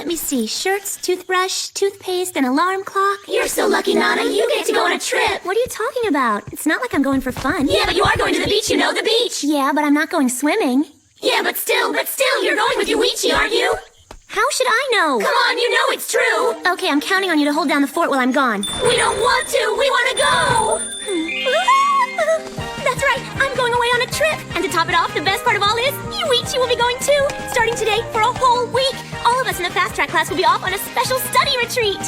Let me see. Shirts, toothbrush, toothpaste, an alarm clock. You're so lucky, Nana. You get to go on a trip. What are you talking about? It's not like I'm going for fun. Yeah, but you are going to the beach, you know, the beach. Yeah, but I'm not going swimming. Yeah, but still, you're going with Yuichi, aren't you? How should I know? Come on, you know it's true. Okay, I'm counting on you to hold down the fort while I'm gone. We don't want to. We want to go. That's right. I'm going away on a trip. And to top it off, the best part of all is Yuichi will be going too. Starting today for a whole week. All of us in the fast track class will be off on a special study retreat.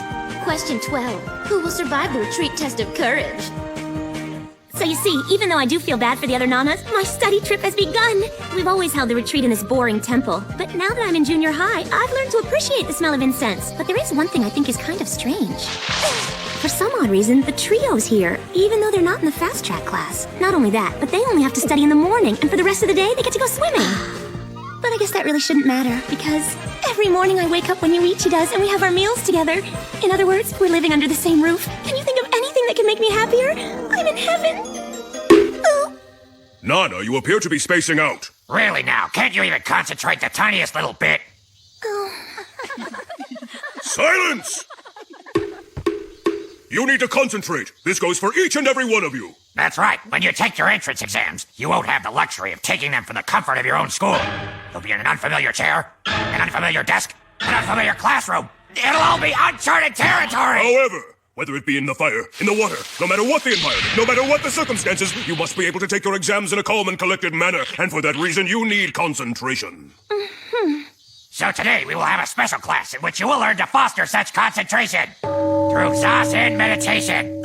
Question 12. Who will survive the retreat test of courage? So you see, even though I do feel bad for the other Nanas, my study trip has begun. We've always held the retreat in this boring temple. But now that I'm in junior high, I've learned to appreciate the smell of incense. But there is one thing I think is kind of strange. For some odd reason, the trio's here, even though they're not in the fast track class. Not only that, but they only have to study in the morning, and for the rest of the day, they get to go swimming. But I guess that really shouldn't matter, because every morning I wake up when Yuichi does, and we have our meals together. In other words, we're living under the same roof. Can you think of anything that can make me happier? I'm in heaven. Oh. Nana, you appear to be spacing out. Really now, can't you even concentrate the tiniest little bit? Oh. Silence! You need to concentrate. This goes for each and every one of you. That's right. When you take your entrance exams, you won't have the luxury of taking them from the comfort of your own school. You'll be in an unfamiliar chair, an unfamiliar desk, an unfamiliar classroom. It'll all be uncharted territory! However, whether it be in the fire, in the water, no matter what the environment, no matter what the circumstances, you must be able to take your exams in a calm and collected manner, and for that reason, you need concentration. So today, we will have a special class in which you will learn to foster such concentration through Zazen meditation.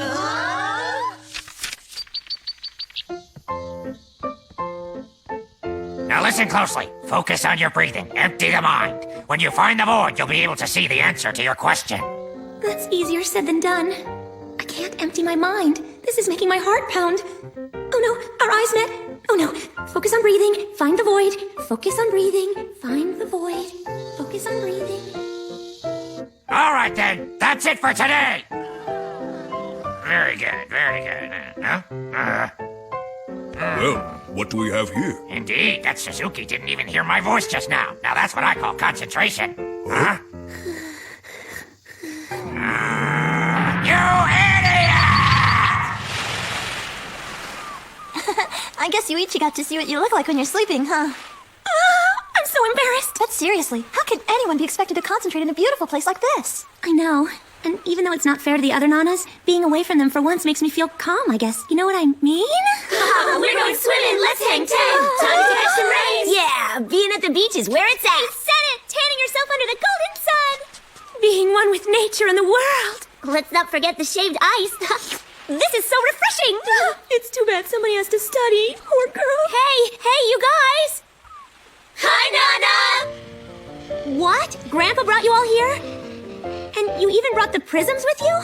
Now listen closely. Focus on your breathing. Empty the mind. When you find the void, you'll be able to see the answer to your question. That's easier said than done. I can't empty my mind. This is making my heart pound. Oh no, our eyes met. Oh no, focus on breathing, find the void. Focus on breathing, find the void. Focus on breathing. All right then, that's it for today. Very good, very good. Well, what do we have here? Indeed, that Suzuki didn't even hear my voice just now. Now that's what I call concentration. Huh? You idiot! I guess Yuichi got to see what you look like when you're sleeping, huh? I'm so embarrassed. But seriously, how can anyone be expected to concentrate in a beautiful place like this? I know. And even though it's not fair to the other Nanas, being away from them for once makes me feel calm, I guess. You know what I mean? We're going swimming. Let's hang 10. Time to catch some rays. Yeah, being at the beach is where it's at. You said it! Tanning yourself under the golden sun. Being one with nature and the world. Let's not forget the shaved ice. This is so refreshing. It's too bad somebody has to study. Poor girl. Hey, you guys. Hi, Nana. What? Grandpa brought you all here? And you even brought the prisms with you?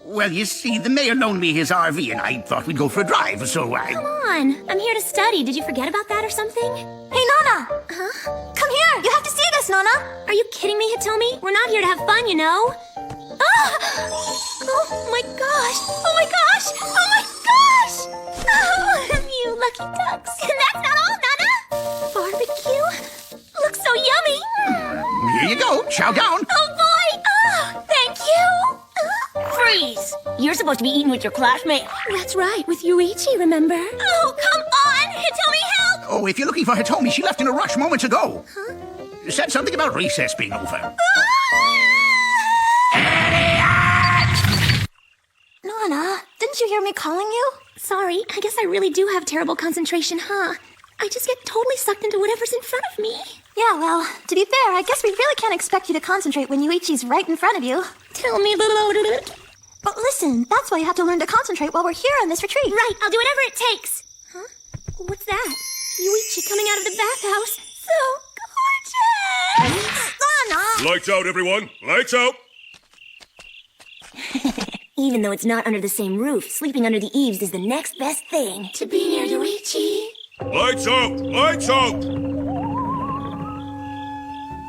Well, you see, the mayor loaned me his RV, and I thought we'd go for a drive, so I... Come on, I'm here to study. Did you forget about that or something? Hey, Nana! Huh? Come here! You have to see this, Nana! Are you kidding me, Hitomi? We're not here to have fun, you know. Ah! Oh my gosh! Oh my gosh! Oh my gosh! Oh, you lucky ducks. And that's not all, Nana! Barbecue? Looks so yummy! Here you go. Chow down. Oh boy! Oh, thank you! Freeze! You're supposed to be eating with your classmate. That's right, with Yuichi, remember? Oh, come on! Hitomi, help! Oh, if you're looking for Hitomi, she left in a rush moments ago. Huh? Said something about recess being over. Nana, didn't you hear me calling you? Sorry, I guess I really do have terrible concentration, huh? I just get totally sucked into whatever's in front of me. Yeah, well, to be fair, I guess we really can't expect you to concentrate when Yuichi's right in front of you. Tell me, little... But listen, that's why you have to learn to concentrate while we're here on this retreat. Right, I'll do whatever it takes. Huh? What's that? Yuichi coming out of the bathhouse. So gorgeous! Nana! Lights out, everyone. Lights out. Even though it's not under the same roof, sleeping under the eaves is the next best thing. To be near Yuichi. Lights out. Lights out.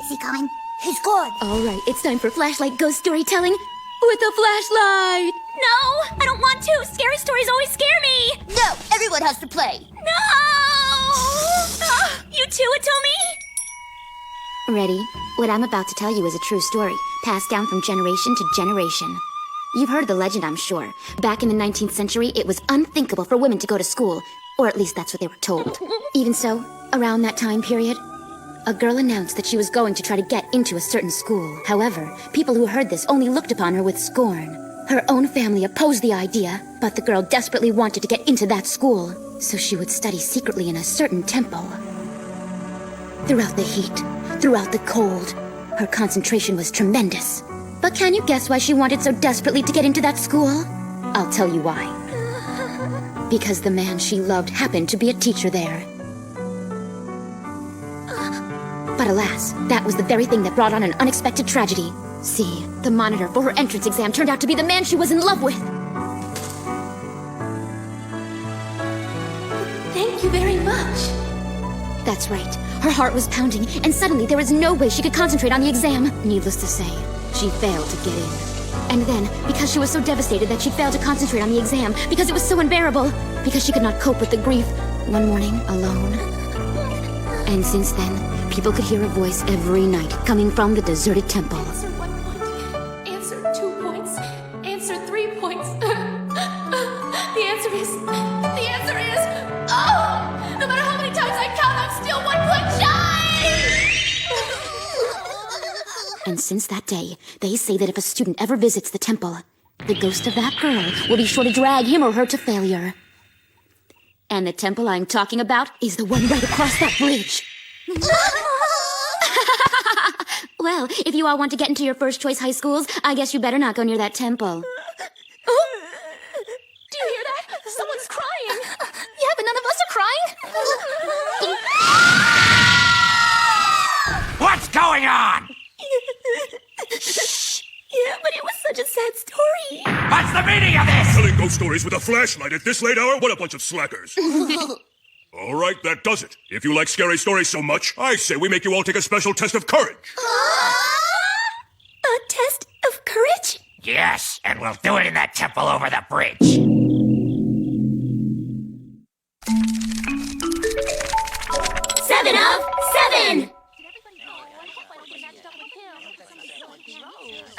Is he coming? He's good. All right, it's time for flashlight ghost storytelling with a flashlight. No, I don't want to. Scary stories always scare me. No, everyone has to play. No! You too, Atomi? Ready? What I'm about to tell you is a true story, passed down from generation to generation. You've heard the legend, I'm sure. Back in the 19th century, it was unthinkable for women to go to school. Or at least that's what they were told. Even so, around that time period, a girl announced that she was going to try to get into a certain school. However, people who heard this only looked upon her with scorn. Her own family opposed the idea, but the girl desperately wanted to get into that school, so she would study secretly in a certain temple. Throughout the heat, throughout the cold, her concentration was tremendous. But can you guess why she wanted so desperately to get into that school? I'll tell you why. Because the man she loved happened to be a teacher there. But alas, that was the very thing that brought on an unexpected tragedy. See, the monitor for her entrance exam turned out to be the man she was in love with. Thank you very much. That's right. Her heart was pounding, and suddenly there was no way she could concentrate on the exam. Needless to say, she failed to get in. And then, because she was so devastated that she failed to concentrate on the exam, because it was so unbearable, because she could not cope with the grief, one morning, alone. And since then, people could hear a voice every night coming from the deserted temple. Answer 1 point. Answer 2 points. Answer 3 points. The answer is... Oh! No matter how many times I count, I'm still 1 point shy! And since that day, they say that if a student ever visits the temple, the ghost of that girl will be sure to drag him or her to failure. And the temple I'm talking about is the one right across that bridge. Well, if you all want to get into your first choice high schools, I guess you better not go near that temple. Oh! Do you hear that? Someone's crying! Yeah, but none of us are crying. What's going on? Yeah, but it was such a sad story. What's the meaning of this? Telling ghost stories with a flashlight at this late hour? What a bunch of slackers. All right, that does it. If you like scary stories so much, I say we make you all take a special test of courage. A test of courage? Yes, and we'll do it in that temple over the bridge. 7 of 7!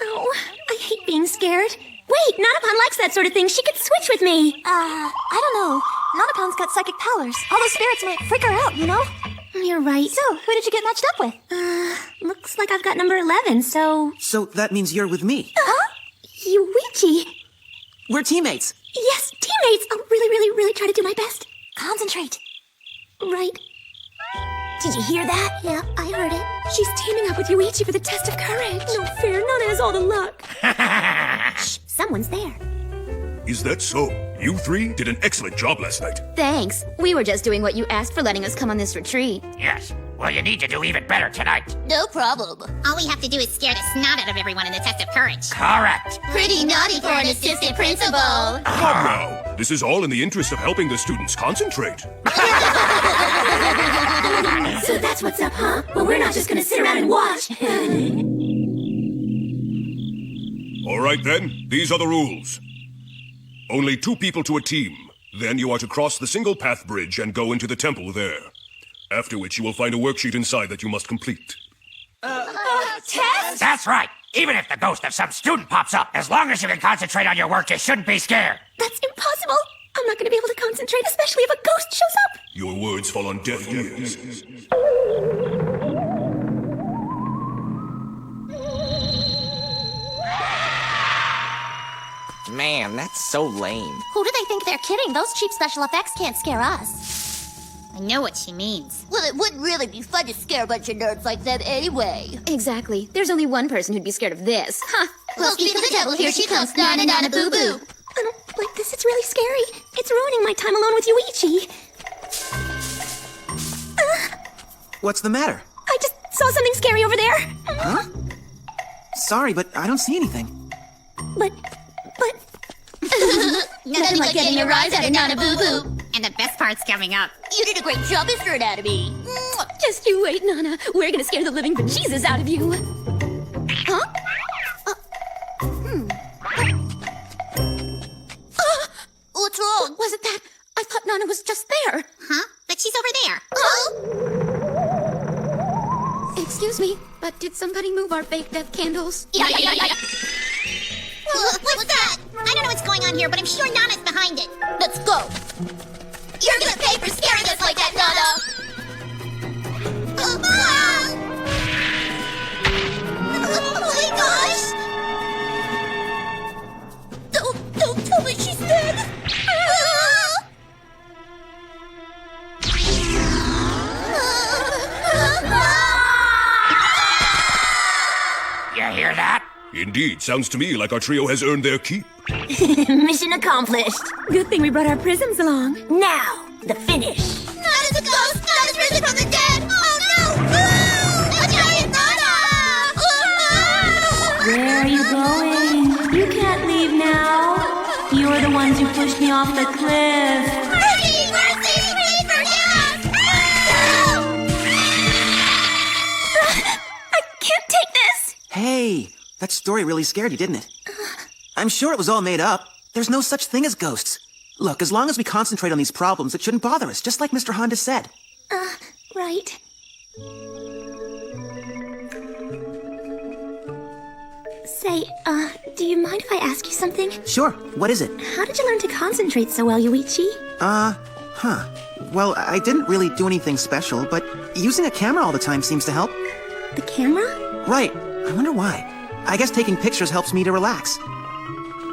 Oh, I hate being scared. Wait, Nanapon likes that sort of thing. She could switch with me. I don't know. Nanapon's got psychic powers. All those spirits might freak her out, you know? You're right. So, who did you get matched up with? Looks like I've got number 11, so... So that means you're with me. Yuichi. We're teammates. Yes, teammates. I'll really try to do my best. Concentrate. Right. Did you hear that? Yeah, I heard it. She's teaming up with Yuichi for the test of courage. No fair, Nana has all the luck. Shh, someone's there. Is that so? You three did an excellent job last night. Thanks. We were just doing what you asked for letting us come on this retreat. Yes. Well, you need to do even better tonight. No problem. All we have to do is scare the snot out of everyone in the test of courage. Correct. Pretty naughty for an assistant principal. Come now. This is all in the interest of helping the students concentrate. So that's what's up, huh? Well, we're not just gonna sit around and watch. All right, then. These are the rules. Only 2 people to a team. Then you are to cross the single path bridge and go into the temple there. After which you will find a worksheet inside that you must complete. Test? That's right. Even if the ghost of some student pops up, as long as you can concentrate on your work, you shouldn't be scared. That's impossible. I'm not gonna be able to concentrate, especially if a ghost shows up. Your words fall on deaf ears. Man, that's so lame. Who do they think they're kidding? Those cheap special effects can't scare us. I know what she means. Well, it wouldn't really be fun to scare a bunch of nerds like them anyway. Exactly. There's only one person who'd be scared of this. Huh. Well, speak of the devil, here she comes. Nana, nana, boo, boo. I don't like this. It's really scary. It's ruining my time alone with Yuichi. What's the matter? I just saw something scary over there. Huh? Sorry, but I don't see anything. But... Nothing like getting a rise out of Nana Boo Boo. And the best part's coming up. You did a great job, Mr. Anatomy. Just you wait, Nana. We're gonna scare the living bejesus out of you. Huh? What's wrong? Was it that? I thought Nana was just there. Huh? But she's over there. Excuse me, but did somebody move our fake death candles? Yeah. What's that? I don't know what's going on here, but I'm sure Nana's behind it. Let's go. You're gonna pay for scaring us like that, Nana. Oh my gosh! Don't tell me she's dead. You hear that? Indeed, sounds to me like our trio has earned their keep. Mission accomplished. Good thing we brought our prisms along. Now, the finish. Nana's a ghost! Nana's risen from the dead! Oh no! A giant Nana! Where are you going? You can't leave now. You're the ones who pushed me off the cliff. Mercy! Mercy! Please forgive us! I can't take this. Hey, that story really scared you, didn't it? I'm sure it was all made up. There's no such thing as ghosts. Look, as long as we concentrate on these problems, it shouldn't bother us, just like Mr. Honda said. Right. Say, do you mind if I ask you something? Sure, what is it? How did you learn to concentrate so well, Yuichi? Well, I didn't really do anything special, but using a camera all the time seems to help. The camera? Right. I wonder why. I guess taking pictures helps me to relax.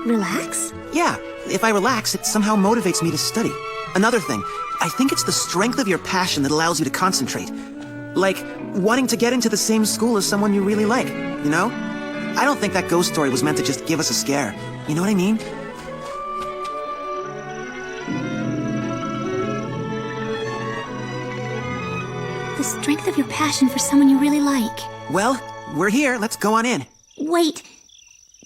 Relax? Yeah, if I relax, it somehow motivates me to study. Another thing, I think it's the strength of your passion that allows you to concentrate. Like, wanting to get into the same school as someone you really like, you know? I don't think that ghost story was meant to just give us a scare. You know what I mean? The strength of your passion for someone you really like. Well, we're here. Let's go on in. Wait.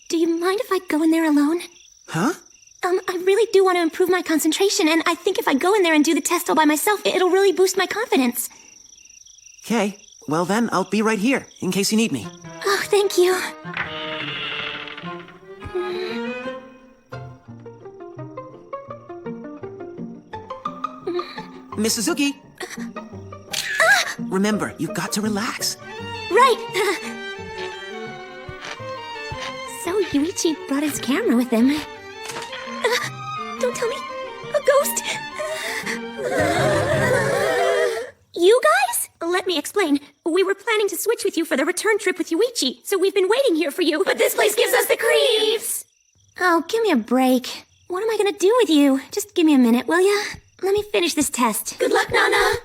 Do you mind if I go in there alone? Huh? I really do want to improve my concentration, and I think if I go in there and do the test all by myself, it'll really boost my confidence. Okay. Well then, I'll be right here, in case you need me. Oh, thank you. Miss Suzuki! Remember, you've got to relax. Right. So Yuichi brought his camera with him. Don't tell me. A ghost. You guys? Let me explain. We were planning to switch with you for the return trip with Yuichi, so we've been waiting here for you. But this place gives us the creeps. Oh, give me a break. What am I gonna do with you? Just give me a minute, will ya? Let me finish this test. Good luck, Nana.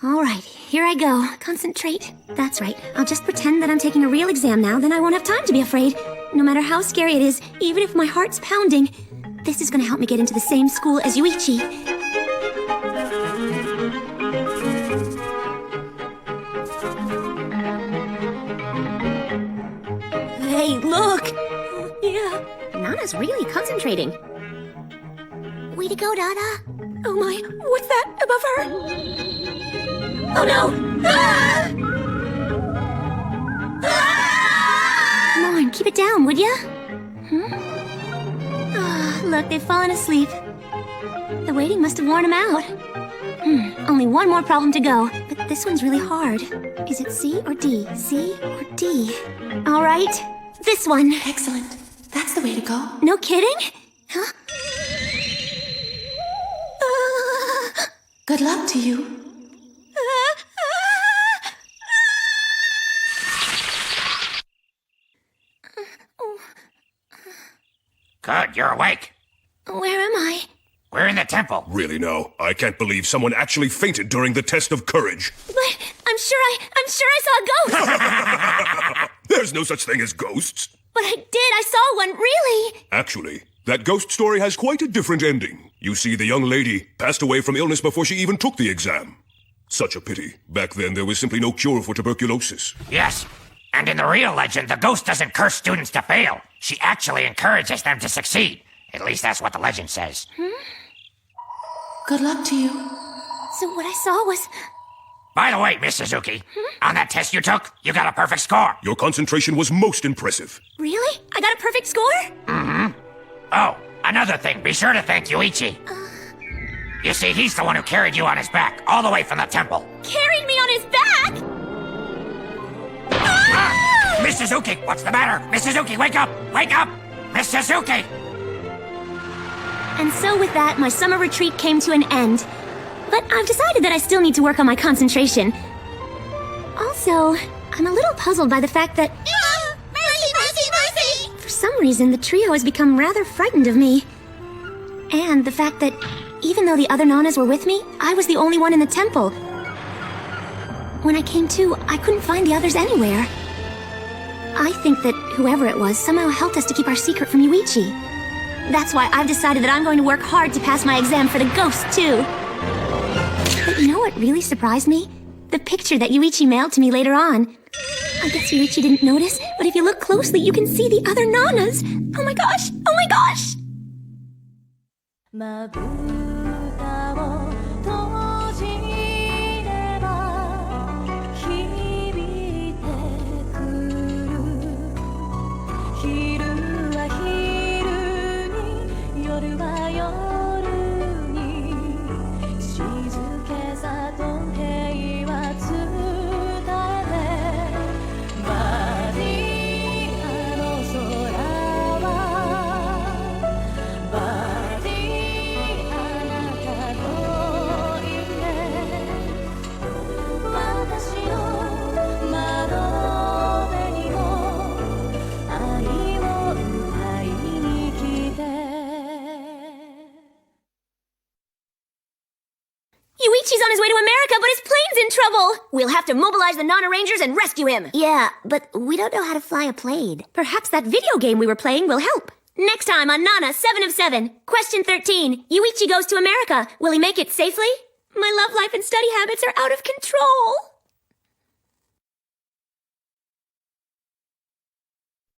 All right, here I go. Concentrate. That's right. I'll just pretend that I'm taking a real exam now, then I won't have time to be afraid. No matter how scary it is, even if my heart's pounding, this is gonna help me get into the same school as Yuichi. Hey, look! Yeah, Nana's really concentrating. Way to go, Nana. Oh my, what's that above her? Oh no! Ah! Come on, keep it down, would ya? Look, they've fallen asleep. The waiting must have worn them out. Only one more problem to go, but this one's really hard. Is it C or D? C or D? All right, this one. Excellent. That's the way to go. No kidding? Huh? Good luck to you. Good, you're awake. Where am I? We're in the temple. Really now, I can't believe someone actually fainted during the test of courage. But I'm sure I saw a ghost. There's no such thing as ghosts. But I did. I saw one, really. Actually, that ghost story has quite a different ending. You see, the young lady passed away from illness before she even took the exam. Such a pity. Back then, there was simply no cure for tuberculosis. Yes. And in the real legend, the ghost doesn't curse students to fail. She actually encourages them to succeed. At least that's what the legend says. Good luck to you. So what I saw was... By the way, Miss Suzuki, on that test you took, you got a perfect score. Your concentration was most impressive. Really? I got a perfect score? Oh, another thing, be sure to thank Yuichi. You see, he's the one who carried you on his back, all the way from the temple. Carried me on his back? Miss Suzuki, what's the matter? Miss Suzuki, wake up! Wake up! Miss Suzuki! And so with that, my summer retreat came to an end. But I've decided that I still need to work on my concentration. Also, I'm a little puzzled by the fact that... Mercy, mercy, mercy! For some reason, the trio has become rather frightened of me. And the fact that, even though the other Nanas were with me, I was the only one in the temple. When I came to, I couldn't find the others anywhere. I think that whoever it was somehow helped us to keep our secret from Yuichi. That's why I've decided that I'm going to work hard to pass my exam for the ghost, too. But you know what really surprised me? The picture that Yuichi mailed to me later on. I guess Yuichi didn't notice, but if you look closely, you can see the other Nanas. Oh my gosh! Oh my gosh! まぶたを閉じれば響いてくる昼は昼に夜は夜に静けさと平和伝えてバディアの空はバディYuichi's on his way to America, but his plane's in trouble! We'll have to mobilize the Nana Rangers and rescue him! Yeah, but we don't know how to fly a plane. Perhaps that video game we were playing will help. Next time on Nana 7 of 7. Question 13. Yuichi goes to America. Will he make it safely? My love life and study habits are out of control.